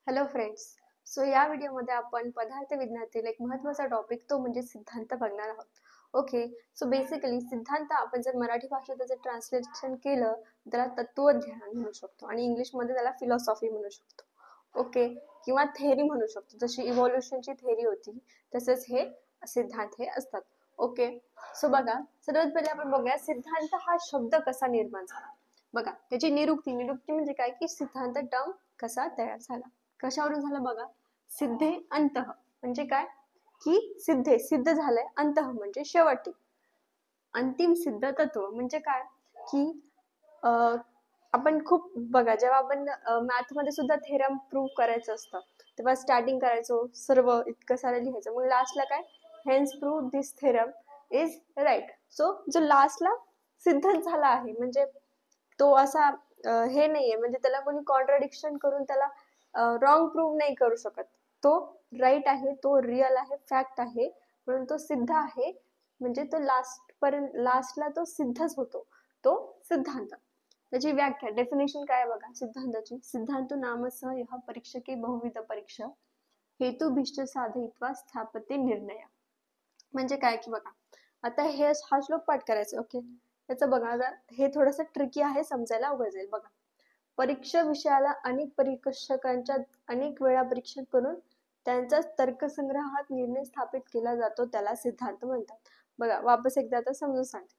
Hello friends. So या व्हिडिओमध्ये आपण पदार्थ विज्ञानातील एक महत्त्वाचा टॉपिक तो म्हणजे सिद्धांत बघणार आहोत. ओके. सो बेसिकली सिद्धांत आपण जर मराठी भाषेत त्याचं ट्रान्सलेशन केलं त्याला तत्वज्ञान म्हणू शकतो आणि इंग्लिशमध्ये त्याला फिलॉसॉफी म्हणू शकतो. ओके. किंवा थेअरी म्हणू शकतो. जशी इव्होल्युशनची थेअरी होती तसेच हे सिद्धांत हे असतात. ओके. सो बघा, सर्वात पहिले आपण बघूया सिद्धांत हा शब्द कसा निर्माण झाला. बघा, त्याची निरुक्ती म्हणजे काय की सिद्धांत टर्म कसा तयार झाला. कशावरून झालं बघा, सिद्धे अंतः म्हणजे काय की सिद्ध झालंय, अंतः म्हणजे शेवटी. अंतिम सिद्ध तत्व म्हणजे काय की आपण खूप बघा, जेव्हा आपण मॅथ मध्ये सुद्धा थेरम प्रूव्ह करायचं असतं तेव्हा स्टार्टिंग करायचो, सर्व इतकं सारं लिहायचं, मग लास्टला काय, hence proved this theorem is right. So जो लास्टला सिद्ध झाला आहे म्हणजे तो असा हे नाहीये, म्हणजे त्याला कोणी कॉन्ट्राडिक्शन करून त्याला रॉंग प्रूव्ह नाही करू शकत. तो राईट आहे, तो रिअल आहे, फॅक्ट आहे, म्हणून तो सिद्ध आहे. म्हणजे तो लास्टला तो सिद्धच होतो, तो सिद्धांत. त्याची व्याख्या डेफिनेशन काय बघा सिद्धांताची. सिद्धांत नामसह यह परीक्षके बहुविध परीक्षा हेतुभिष्ट साधयित्वा स्थापते निर्णय. म्हणजे काय की बघा, आता हा श्लोक पाठ करायचा. ओके. त्याचं बघा, हे थोडंसं ट्रिकी आहे, समजायला अवघड जाईल. बघा, परीक्षा विषयाला अनेक परीक्षकांच्या अनेक वेळा परीक्षण करून त्यांचा तर्कसंग्रहात निर्णय स्थापित केला जातो, त्याला सिद्धांत म्हणतात. बघा, वापस एकदा आता समजून सांगते.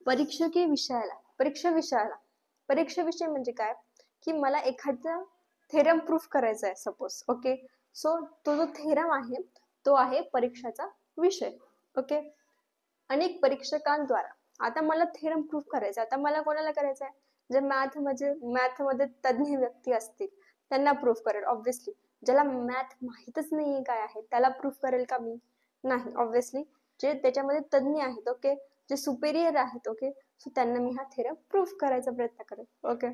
परीक्षा विषय म्हणजे काय की मला एखादा थेरम प्रूफ करायचा आहे सपोज. ओके. सो तो जो थेरम आहे तो आहे परीक्षाचा विषय. ओके. अनेक परीक्षकांद्वारा आता मला थेरम प्रूफ करायचा. आता मला कोणाला करायचा आहे, जे मॅथ मध्ये तज्ञ व्यक्ती असतील त्यांना प्रूफ करेल ऑब्व्हियसली. ज्याला मॅथ माहीतच नाहीये काय आहे त्याला प्रूफ करेल का मी? नाही, ऑब्व्हियसली जे त्याच्यामध्ये तज्ञ आहेत, ओके, जे सुपेरियर आहेत, ओके, सो त्यांना मी हा थेरम प्रूफ करायचा प्रयत्न करेल. ओके.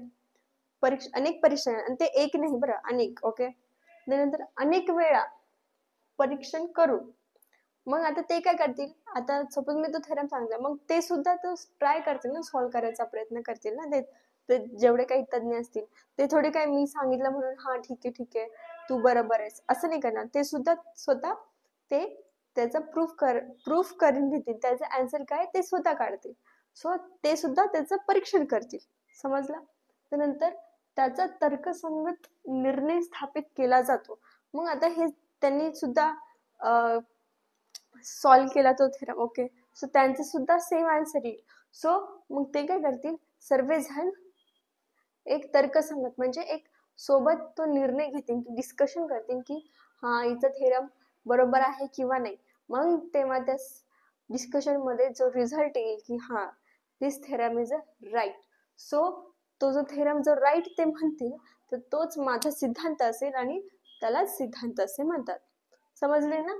अनेक परीक्षा, आणि ते एक नाही बरं, अनेक. ओके. त्यानंतर अनेक वेळा परीक्षण करून मग आता ते काय करतील, आता सपोज मी तो थेरम सांगला, मग ते सुद्धा तो ट्राय करतील ना, सॉल्व्ह करायचा प्रयत्न करतील ना. ते जेवढे काही तज्ञ असतील ते थोडे काय मी सांगितलं म्हणून हा ठीक आहे तू बरोबर आहेस असं नाही करणार. ते सुद्धा स्वतः ते त्याचा प्रूफ करून घेतील, त्याचं आन्सर काय ते स्वतः काढतील. सो ते सुद्धा त्याचं परीक्षण करतील. समजलं. त्यानंतर त्याचा तर्कसंगत निर्णय स्थापित केला जातो. मग आता हे त्यांनी सुद्धा सॉल्व केला तो थेरम. ओके. सो त्यांचं सुद्धा सेम आन्सर येईल. सो मग ते काय करतील, सर्वजण एक तर्कसंगत म्हणजे एक सोबत तो निर्णय घेतील, डिस्कशन करतील की हा हिचा थेरम बरोबर आहे किंवा नाही. मग तेव्हा त्या डिस्कशन मध्ये जो रिझल्ट येईल की हा this theorem is a right, so तो जो थेरम जो राईट ते म्हणतील तर तोच माझा सिद्धांत असेल आणि त्याला सिद्धांत असे म्हणतात. समजले ना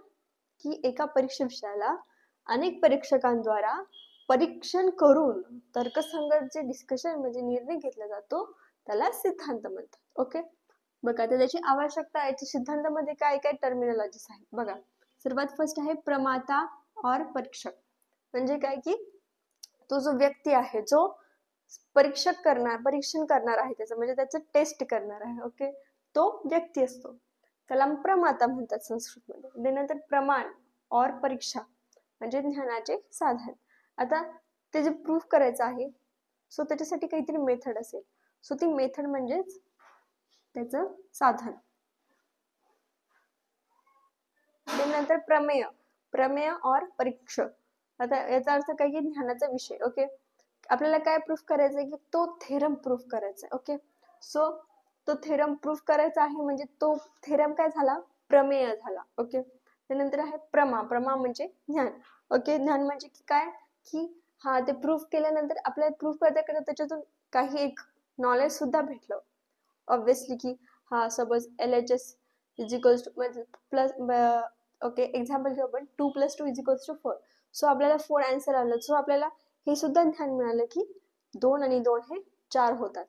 की एका परीक्षा विषयाला अनेक परीक्षकांद्वारा परीक्षण करून तर्कसंगत जे डिस्कशन म्हणजे निर्णय घेतला जातो त्याला सिद्धांत म्हणतात. ओके. बघा, तर त्याची आवश्यकता आहे. सिद्धांतामध्ये काय काय टर्मिनॉलॉजीज आहेत बघा. सर्वात फर्स्ट आहे प्रमाता और परीक्षक. म्हणजे काय की तो जो व्यक्ती आहे जो परीक्षण करणार आहे त्याचं, म्हणजे त्याचं टेस्ट करणार आहे. ओके. तो व्यक्ती असतो त्याला प्रमाता म्हणतात संस्कृतमध्ये. त्यानंतर प्रमाण और परीक्षा म्हणजे ज्ञानाचे साधन. आता ते जे प्रूफ करायचं आहे सो त्याच्यासाठी काहीतरी मेथड असेल. सो ती मेथड म्हणजेच त्याचं साधन. त्यानंतर प्रमेय और परीक्षा. आता याचा अर्थ काय की ज्ञानाचा विषय. ओके. आपल्याला काय प्रूफ करायचंय की तो थेरम प्रूफ करायचा आहे. ओके. सो तो थेरम प्रूफ करायचा आहे म्हणजे तो थेरम काय झाला, प्रमेय झाला. ओके. त्यानंतर आहे प्रमा म्हणजे ज्ञान. ओके. ज्ञान म्हणजे काय की हा ते प्रूफ केल्यानंतर आपल्याला प्रूफ करता त्याच्यातून काही एक नॉलेज सुद्धा भेटलं ऑब्व्हियसली की हा suppose LHS is equals two plus. Okay. Example घेऊ आपण 2 + 2 = 4. सो आपल्याला 4 आन्सर आलं. सो आपल्याला हे सुद्धा ज्ञान मिळालं की 2 आणि 2 हे 4 होतात.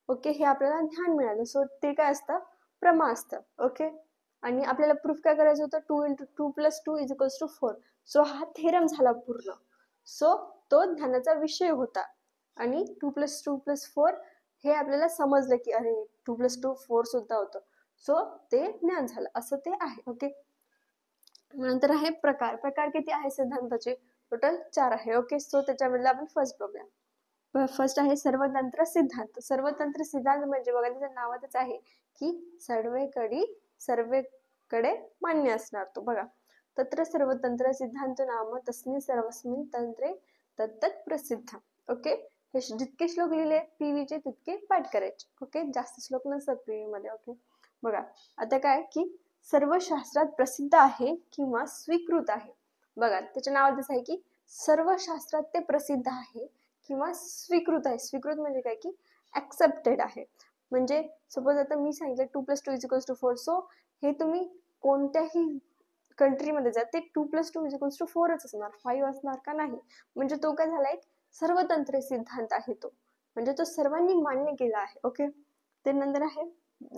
ओके. हे आपल्याला ज्ञान मिळालं. सो ते काय असतं, प्रमा असतं. ओके. आणि आपल्याला प्रूफ काय करायचं होतं, 2 + 2 = 4. सो हा थेरम झाला पूर्ण. सो तो ज्ञानाचा विषय होता. आणि 2 + 2 + 4 हे आपल्याला समजलं की अरे 2 + 2 4 सुद्धा होतं. सो ते ज्ञान झालं, असं ते आहे. ओके, नंतर आहे प्रकार. प्रकार किती आहे सिद्धांताचे? टोटल 4 आहे. ओके, सो त्याच्यामधला आपण फर्स्ट बघूया. फर्स्ट आहे सर्वतंत्र सिद्धांत. सर्वतंत्र सिद्धांत म्हणजे बघा त्याच्या नावातच आहे की सर्वेकडे मान्य असणार तो. बघा, तत्र सर्वतंत्र सिद्धांत नाम तस्मिन् सर्वस्मिन् तंत्रे तत्तत् प्रसिद्ध. ओके, हे जितके श्लोक लिहिले पीवीचे तितके पाठ करायचे. ओके, जास्त श्लोक नसतात पीवी मध्ये. ओके, बघा आता काय की सर्व शास्त्रात प्रसिद्ध आहे किंवा स्वीकृत आहे. बघा त्याच्या नावातच आहे की सर्व शास्त्रात ते प्रसिद्ध आहे किंवा स्वीकृत आहे. स्वीकृत म्हणजे काय की ऍक्सेप्टेड आहे. म्हणजे सपोज आता मी सांगितलं 2+2=4, सो हे तुम्ही कोणत्याही कंट्रीमध्ये जा ते 2+2=4च असणार, 5 असणार का नाही. म्हणजे तो काय झाला, एक सर्वतंत्र सिद्धांत आहे तो, म्हणजे तो सर्वांनी मान्य केला आहे. ओके, ते नंतर आहे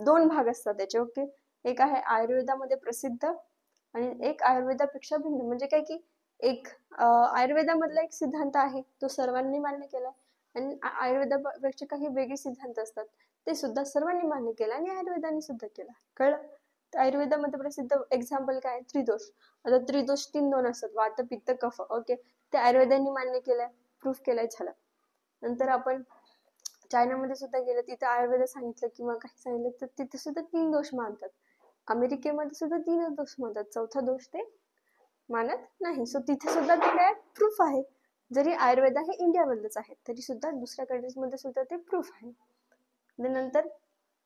2 भाग असतात त्याचे. ओके, एक आहे आयुर्वेदामध्ये प्रसिद्ध आणि एक आयुर्वेदापेक्षा भिन्न. म्हणजे काय की एक आयुर्वेदामधला एक सिद्धांत आहे तो सर्वांनी मान्य केला आणि आयुर्वेदापेक्षा काही वेगळे सिद्धांत असतात ते सुद्धा सर्वांनी मान्य केला आणि आयुर्वेदाने सुद्धा केला. कळलं? आयुर्वेदामध्ये प्रसिद्ध एक्झाम्पल काय? त्रिदोष. आता त्रिदोष 3 दोन असतात, वात पित्त कफ. ओके, ते आयुर्वेदाने मान्य केलंय, प्रूफ केलंय, झालं. नंतर आपण चायनामध्ये सुद्धा गेलं, तिथे आयुर्वेद सांगितलं किंवा काही सांगितलं तर तिथे सुद्धा 3 दोष मानतात. अमेरिकेमध्ये सुद्धा 3च दोष मानतात, चौथा दोष ते मानत नाही. सो तिथे सुद्धा ते काय प्रूफ आहे. जरी आयुर्वेद हे इंडियामधलंच आहे तरी सुद्धा दुसऱ्या कंट्रीज मध्ये सुद्धा ते प्रूफ आहे. नंतर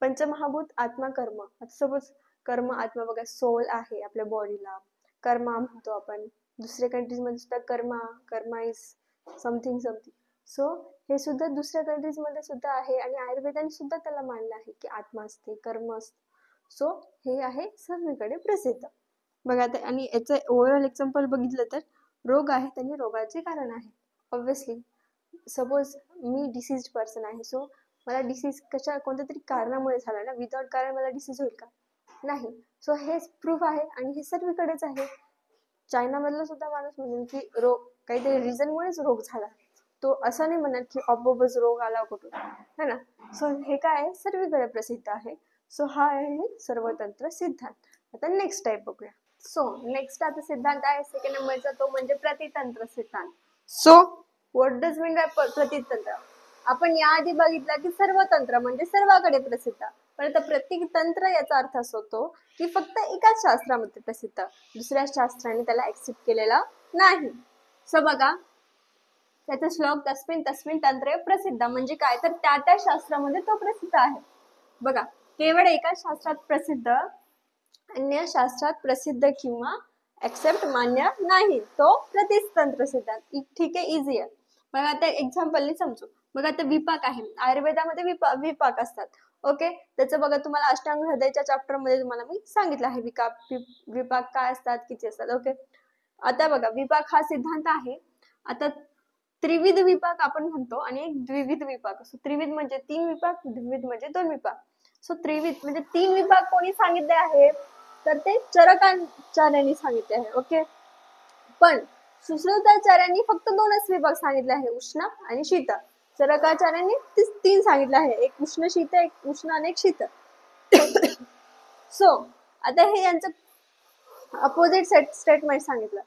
पंचमहाभूत आत्मा कर्म. आता सपोज कर्म आत्मा, बघा सोल आहे आपल्या बॉडीला, कर्मा म्हणतो आपण. दुसऱ्या कंट्रीज मध्ये सुद्धा कर्मा इज समथिंग समथिंग. सो हे सुद्धा दुसऱ्या कंट्रीज मध्ये सुद्धा आहे आणि आयुर्वेदाने सुद्धा त्याला मानलं आहे की आत्मा असते, कर्म असते. सो हे आहे सर्वीकडे प्रसिद्ध. बघा आता, आणि याचं ओव्हरऑल एक्झाम्पल बघितलं तर रोग आहे त्यांनी रोगाचे कारण आहे. ऑब्व्हियसली सपोज मी डिसीज पर्सन आहे, सो मला डिसीज कोणत्या तरी कारणामुळे झाला ना, विदाउट कारण मला डिसीज होईल का? नाही. सो हे प्रूफ आहे आणि हे सर्वीकडेच आहे. चायना मधला सुद्धा माणूस म्हणून की रोग काहीतरी रिझन मुळेच रोग झाला, तो असं नाही म्हणत की आपोआपच रोग आला कुठून, है ना. सो हे काय सर्वीकडे प्रसिद्ध आहे. सो हा आहे सर्वतंत्र सिद्धांत. आता नेक्स्ट टाइप बघूया. सो नेक्स्ट आता सिद्धांत आहे सेकंड नंबरचा, तो म्हणजे प्रतितंत्र सिद्धांत. So what does mean by प्रतितंत्र? आपण याआधी बघितलं की सर्वतंत्र म्हणजे सर्वाकडे प्रसिद्ध, पण प्रत्येक तंत्र याचा अर्थ असा होतो की फक्त एकाच शास्त्रामध्ये प्रसिद्ध, दुसऱ्या शास्त्राने त्याला ऍक्सेप्ट केलेला नाही. सो बघा त्याचा श्लोक तस्मिन् तस्मिन् तंत्रे प्रसिद्ध म्हणजे काय, तर त्या त्या शास्त्रामध्ये तो प्रसिद्ध आहे. बघा, केवळ एका शास्त्रात प्रसिद्ध, अन्य शास्त्रात प्रसिद्ध किंवा ऍक्सेप्ट मान्य नाही, तो प्रतितंत्र सिद्धांत. ठीक आहे, इझी आहे. मग आता एक्झाम्पलने समजू. बघा आता विपाक आहे, आयुर्वेदामध्ये विपाक असतात. ओके, त्याचं बघा तुम्हाला अष्टांग हृदयच्या चॅप्टर मध्ये तुम्हाला मी सांगितलं आहे विपाक काय असतात, किती असतात. ओके, आता बघा विपाक हा सिद्धांत आहे. आता त्रिविध विपाक आपण म्हणतो आणि एक द्विविध विपाक असतो. त्रिविध म्हणजे 3 विपाक, द्विविध म्हणजे 2 विपाक. सो त्रिविध म्हणजे 3 विपाक कोणी सांगितले आहे, तर ते चरकाचार्यांनी सांगितले आहे. ओके, पण सुश्रुताचार्यांनी फक्त 2च विभाग सांगितले आहे, उष्ण आणि शीत. चरकाचार्यांनी 3 सांगितले आहे, एक उष्ण शीत, एक उष्ण आणि एक शीत. सो आता हे यांचं अपोजिट स्टेटमेंट सांगितलं,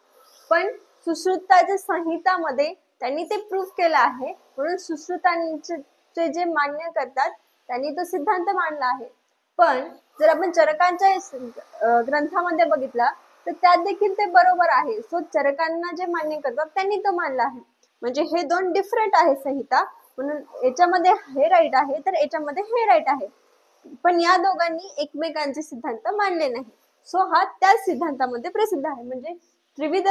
पण सुश्रुताच्या संहितामध्ये त्यांनी ते प्रूफ केलं आहे, म्हणून सुश्रुतांचे जे मान्य करतात त्यांनी तो सिद्धांत मांडला आहे. पण जर आपण चरकांच्या ग्रंथामध्ये बघितला तर त्यात देखील ते बरोबर आहे. सो चरकांना जे मान्य करतात त्यांनी तो मानला आहे. म्हणजे हे 2 डिफरंट आहे संहिता, म्हणून याच्यामध्ये हे राईट आहे तर याच्यामध्ये हे राईट आहे, पण या दोघांनी एकमेकांचे सिद्धांत मानले नाही. सो हा त्या सिद्धांतामध्ये प्रसिद्ध आहे. म्हणजे त्रिविध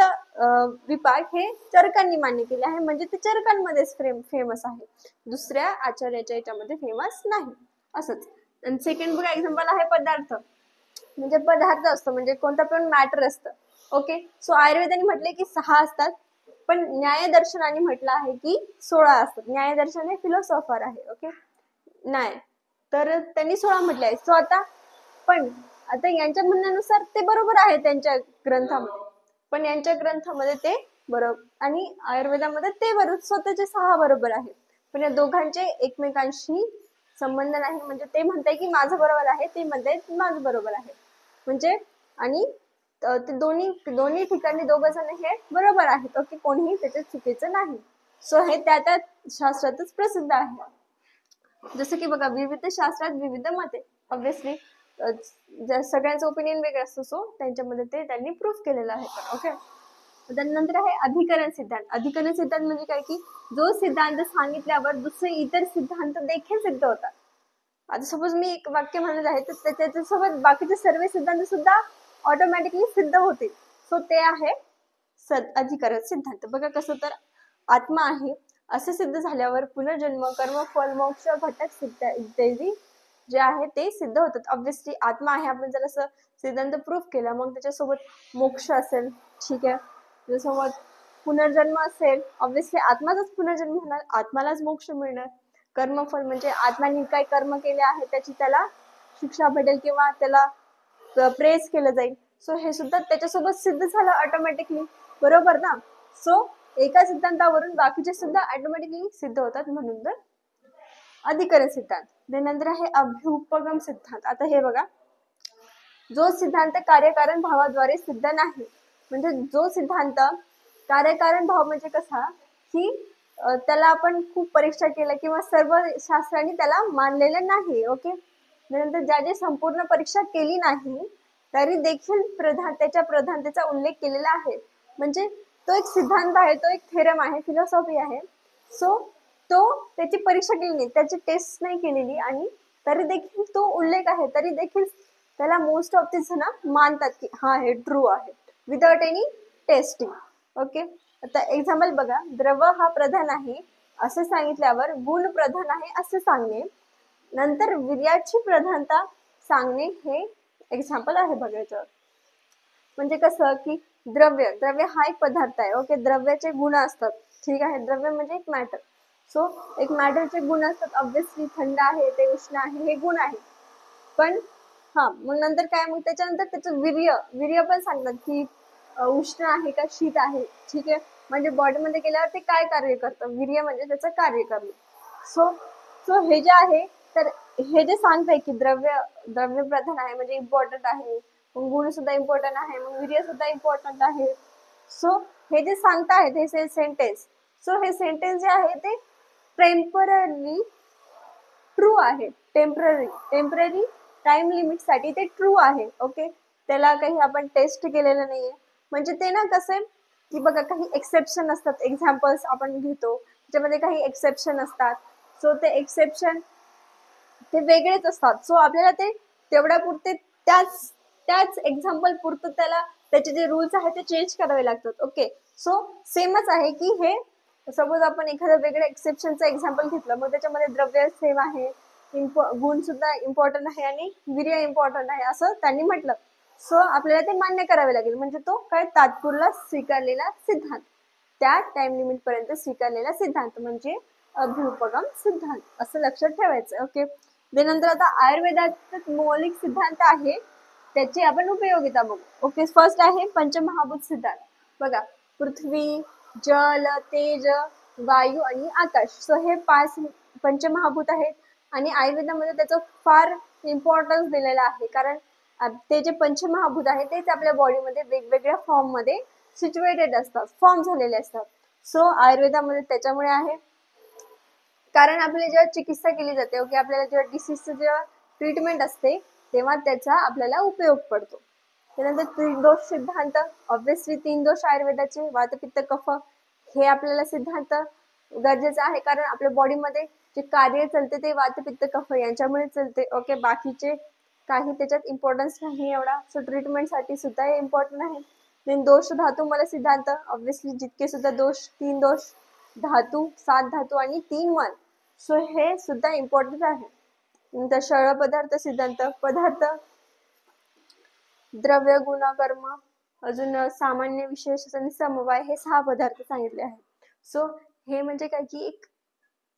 विपाक हे चरकांनी मान्य केले आहे, म्हणजे ते चरकांमध्येच फेमस आहे, दुसऱ्या आचार्याच्या याच्यामध्ये फेमस नाही. असंच. आणि सेकंड बघा एक्झाम्पल आहे पदार्थ. म्हणजे पदार्थ असतो म्हणजे कोणता पण मॅटर असतं. ओके, सो आयुर्वेदाने म्हटले की 6 असतात, पण न्यायदर्शनाने म्हटलं आहे की 16 असतात. न्यायदर्शन हे फिलॉसॉफर आहे. ओके, नाही तर त्यांनी 16 म्हटले आहे. सो आता यांच्या म्हणण्यानुसार ते बरोबर आहे त्यांच्या ग्रंथामध्ये, पण यांच्या ग्रंथामध्ये ते बरोबर आणि आयुर्वेदामध्ये ते बरोबर, स्वतःचे 6 बरोबर आहे, पण या दोघांचे एकमेकांशी संबंध नाही, म्हणजे ते म्हणताय की माझं बरोबर आहे, ते म्हणताय की माझं बरोबर आहे, म्हणजे आणि ते दोन्ही दोन्ही ठिकाणी दोघ जण हे बरोबर आहेत, ओके, कोणीही त्याच्यात चुकीचं नाही. सो हे त्या त्या शास्त्रातच प्रसिद्ध आहे. जसं की बघा, विविध शास्त्रात विविध मते, ऑब्विसली सगळ्यांचं ओपिनियन वेगळं असतं, सो त्यांच्यामध्ये ते त्यांनी प्रूफ केलेलं आहे. ओके, त्यानंतर आहे अधिकरण सिद्धांत. अधिकरण सिद्धांत म्हणजे काय की जो सिद्धांत सांगितल्यावर दुसरे इतर सिद्धांत देखील सिद्ध होतात. आता सपोज मी एक वाक्य म्हणत आहे तर त्याच्यासोबत बाकीचे सर्व सिद्धांत सुद्धा ऑटोमॅटिकली सिद्ध होतील. सो ते आहे अधिकरण सिद्धांत. बघा कसं, तर आत्मा आहे असे सिद्ध झाल्यावर पुनर्जन्म, कर्म, फल, मोक्ष, घटक सिद्ध इत्यादी जे आहे ते सिद्ध होतात. ऑब्विसली आत्मा आहे, आपण जर असं सिद्धांत प्रूफ केला, मग त्याच्यासोबत मोक्ष असेल, ठीक आहे, त्याच्यासोबत पुनर्जन्म असेल, ऑब्विसली आत्माचाच पुनर्जन्म होणार, आत्मालाच मोक्ष मिळणार. कर्मफल म्हणजे आत्म्याने काय कर्म केले आहे त्याची त्याला शिक्षा भेटेल किंवा त्याला प्रेस केलं जाईल. सो हे सुद्धा त्याच्यासोबत सिद्ध झालं ऑटोमॅटिकली, बरोबर ना. सो एका सिद्धांतावरून बाकीचे सुद्धा ऑटोमॅटिकली सिद्ध होतात, म्हणून तर अधिकरण सिद्धांत. त्यानंतर आहे अभ्युपगम सिद्धांत. आता हे बघा, जो सिद्धांत कार्यकारण भावाद्वारे सिद्ध नाही, म्हणजे जो सिद्धांत कार्यकारण भाव म्हणजे कसा की त्याला आपण खूप परीक्षा केल्या किंवा सर्व शास्त्रांनी त्याला मानलेलं नाही, ओके. त्यानंतर ज्याची संपूर्ण परीक्षा केली नाही तरी देखील त्याच्या प्रधानतेचा उल्लेख केलेला आहे, म्हणजे तो एक सिद्धांत आहे, तो एक थेरम आहे, फिलॉसॉफी आहे. सो तो त्याची परीक्षा केली नाही, त्याची टेस्ट नाही केलेली, आणि तरी देखील तो उल्लेख आहे, तरी देखील त्याला मोस्ट ऑफ दी जण मानतात की हा हे ट्रू आहे, विदाउट एनी टेस्टिंग. ओके, आता एक्झाम्पल बघा, द्रव हा प्रधान आहे असे सांगितल्यावर गुण प्रधान आहे असे सांगणे, नंतर वीर्याची प्रधानता सांगणे, हे एक्झाम्पल आहे बघायचं. म्हणजे कसं की द्रव्य द्रव्य हा एक पदार्थ आहे, ओके, द्रव्याचे गुण असतात, ठीक आहे, द्रव्य म्हणजे एक मॅटर. सो एक मॅटरचे गुण असतात, ऑब्विसली थंड आहे, ते उष्ण आहे, हे गुण आहे. पण हा मग नंतर काय, मग त्याच्यानंतर त्याचं वीर्य वीर्य पण सांगतात की उष्ण आहे का शीत आहे, ठीक आहे, म्हणजे बॉडीमध्ये गेल्यावर ते काय कार्य करतं, वीर्य म्हणजे त्याचं कार्य करणं. सो सो हे जे आहे, तर हे जे सांगतंय की द्रव्य द्रव्य प्रधान आहे म्हणजे इम्पॉर्टंट आहे, मग गुण सुद्धा इम्पॉर्टंट आहे, मग वीर्य सुद्धा इम्पॉर्टंट आहे. सो हे जे सांगतायत हे सेंटेन्स, सो हे सेंटेन्स जे आहे ते टेम्पररी ट्रू आहे, टेम्पररी टाइम लिमिट साठी ते ट्रू आहे, ओके. त्याला काही आपण टेस्ट केलेलं नाहीये, म्हणजे ते ना कसं की बघा, काही एक्सेप्शन असतात, एक्झाम्पल्स आपण घेतो त्याच्यामध्ये काही एक्सेप्शन असतात. सो ते एक्सेप्शन ते वेगळेच असतात, सो आपल्याला ते तेवढ्या पुरते त्याच त्याच एक्झाम्पल पुरतं त्याला त्याचे जे रूल्स आहेत ते चेंज करावे लागतात, ओके. सो सेमच आहे की हे सपोज आपण एखाद्या वेगळ्या एक्सेप्शनचं एक्झाम्पल घेतलं, मग त्याच्यामध्ये द्रव्य सेम आहे, गुण सुद्धा इम्पॉर्टंट आहे आणि वीर्य इम्पॉर्टंट आहे असं त्यांनी म्हटलं. सो आपल्याला ते मान्य करावे लागेल, म्हणजे तो काय तात्पुरता स्वीकारलेला सिद्धांत, त्या टाइम लिमिट पर्यंत स्वीकारलेला सिद्धांत म्हणजे अभ्युपगम सिद्धांत, असं लक्षात ठेवायचं, ओके. त्यानंतर आता आयुर्वेदात मौलिक सिद्धांत आहे, त्याची आपण उपयोगिता बघू. ओके, फर्स्ट आहे पंचमहाभूत सिद्धांत. बघा, पृथ्वी, जल, तेज, वायू आणि आकाश, सो हे 5 पंचमहाभूत आहेत, आणि आयुर्वेदामध्ये त्याचं फार इम्पॉर्टन्स दिलेलं आहे, कारण ते जे पंचमहाभूत आहे तेच आपल्या बॉडीमध्ये वेगवेगळ्या फॉर्म मध्ये सिच्युएटेड असतात, फॉर्म झालेले असतात. सो आयुर्वेदामध्ये त्याच्यामुळे आहे, कारण आपली जेव्हा चिकित्सा केली जाते, ओके, आपल्याला जेव्हा डिसीजचं जेव्हा ट्रीटमेंट असते तेव्हा त्याचा आपल्याला उपयोग पडतो. त्यानंतर 3 दोष सिद्धांत, ऑब्विसली 3 दोष आयुर्वेदाचे, वात, पित्त, कफ, हे आपल्याला सिद्धांत गरजेचं आहे, कारण आपल्या बॉडीमध्ये जे कार्य चालते ते वात, पित्त, कफ यांच्यामुळे चालते, ओके. बाकीचे काही त्याच्यात इम्पॉर्टन्स नाही एवढा, सो ट्रीटमेंट साठी सुद्धा हे इम्पॉर्टंट आहे. देन दोष धातू मला सिद्धांत, ऑब्विसली जितके सुद्धा दोष, 3 दोष धातू, 7 धातू आणि 3 मन, सो हे सुद्धा इम्पॉर्टंट आहे. नंतर षड पदार्थ सिद्धांत, पदार्थ, द्रव्य, गुण, कर्म, अजून सामान्य, विशेष आणि समवाय, हे 6 पदार्थ सांगितले आहेत. सो हे म्हणजे काय की एक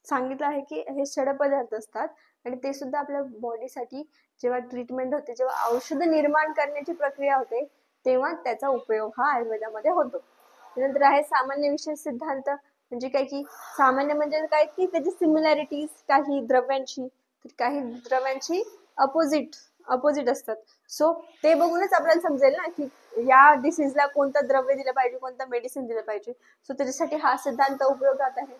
सांगितलं आहे की हे षड पदार्थ असतात, आणि ते सुद्धा आपल्या बॉडीसाठी जेव्हा ट्रीटमेंट होते, जेव्हा औषध निर्माण करण्याची प्रक्रिया होते, तेव्हा त्याचा उपयोग हा आयुर्वेदामध्ये होतो. त्यानंतर आहे सामान्य विशेष सिद्धांत, म्हणजे काय की सामान्य म्हणजे काय की त्याची सिमिलॅरिटीज काही द्रव्यांची, काही द्रव्यांची अपोजिट असतात. सो ते बघूनच आपल्याला समजेल ना की या डिसीजला कोणतं द्रव्य दिलं पाहिजे, कोणतं मेडिसिन दिलं पाहिजे. सो त्याच्यासाठी हा सिद्धांत उपयोगात आहे.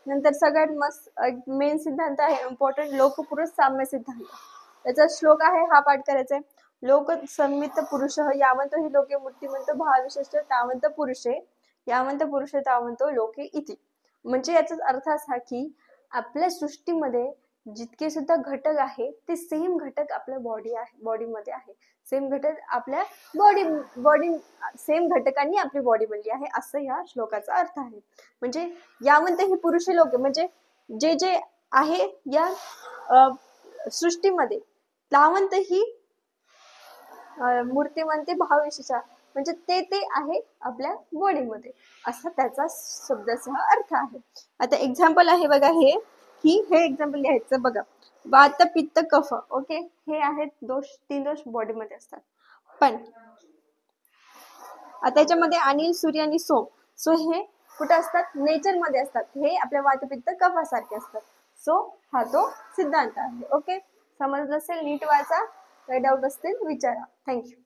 नंतर सगळ्यात मस्त मेन सिद्धांत आहे इम्पॉर्टंट, लोकपुरुष साम्य सिद्धांत. त्याचा श्लोक आहे, हा पाठ करायचा आहे. लोक संमित पुरुष यावंत ही लोके मूर्तिमंत भावविशिष्ट तावंत पुरुषे यावंत पुरुषे तावंत लोके इति. म्हणजे याचा अर्थ असा की आपल्या सृष्टीमध्ये जितके सुद्धा घटक आहे ते सेम घटक आपल्या बॉडीमध्ये आहे. सेम घटक आपल्या बॉडी सेम घटकांनी आपली बॉडी बनली आहे, असं या श्लोकाचा अर्थ आहे. म्हणजे यावंत ही पुरुष लोक म्हणजे जे जे आहे या सृष्टीमध्ये, तावंत ही मूर्तिमंती भावविशेषा म्हणजे ते आहे आपल्या बॉडीमध्ये, असा त्याचा शब्दासह अर्थ आहे. आता एक्झाम्पल आहे बघा, हे एक्झाम्पल लिहायचं बघा. वात पित्त कफ, ओके, हे आहेत तीन दोष बॉडीमध्ये असतात. पण आता याच्यामध्ये अनिल, सूर्य आणि सोम, सो हे कुठे असतात, नेचर मध्ये असतात. हे आपल्या वात पित्त कफासारखे असतात. सो हा तो सिद्धांत आहे. ओके, समजलं असेल, नीट वाचा. काही डाऊट असतील विचारा. थँक्यू.